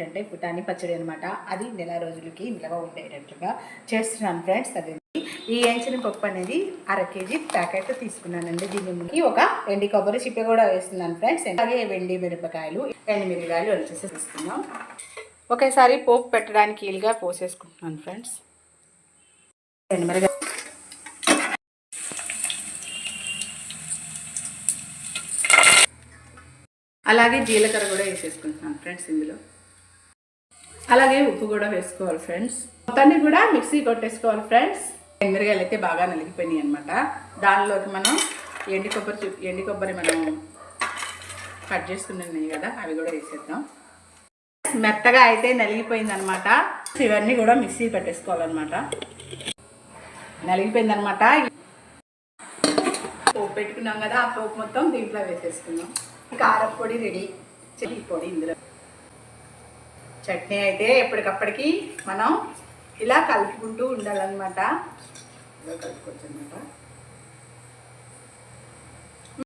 అంటే పుటాని పచ్చడి అనమాట. అది నెల రోజులకి నిల్వ ఉండేటట్లుగా చేస్తున్నాను ఫ్రెండ్స్. అది ఈ వేయించిన పప్పు అనేది 1/2 kg ప్యాకెట్ తీసుకున్నానండి. దీనికి ఒక ఎండి కొబ్బరి చిప్ప కూడా వేస్తున్నాను ఫ్రెండ్స్. అలాగే వెండి మిరపకాయలు, ఎండుమిరపకాయలు వచ్చేసి తీసుకున్నాం. ఒకేసారి పోపు పెట్టడానికి వీలుగా పోసేసుకుంటున్నాను ఫ్రెండ్స్. ఎండుమిరపకాయ అలాగే జీలకర్ర కూడా వేసేసుకుంటున్నాను ఫ్రెండ్స్. ఇందులో అలాగే ఉప్పు కూడా వేసుకోవాలి ఫ్రెండ్స్. మొత్తాన్ని కూడా మిక్సీ కొట్టేసుకోవాలి ఫ్రెండ్స్. ఎండుమిరకాయలు అయితే బాగా నలిగిపోయినాయి అనమాట. దానిలోకి మనం ఎండి కొబ్బరి మనం కట్ చేసుకున్నాయి కదా, అవి కూడా వేసేద్దాం. మెత్తగా అయితే నలిగిపోయింది అనమాట. ఇవన్నీ కూడా మిక్సీ పెట్టేసుకోవాలన్నమాట. నలిగిపోయిందనమాట. పోపు పెట్టుకున్నాం కదా, ఆ పోపు మొత్తం దీంట్లో వేసేసుకున్నాం. కారపొడి రెడీ. చెల్లి పొడి ఇందులో. చట్నీ అయితే ఎప్పటికప్పటికి మనం ఇలా కలుపుకుంటూ ఉండాలన్నమాట. ఇలా కలుపుకోవచ్చు అనమాట.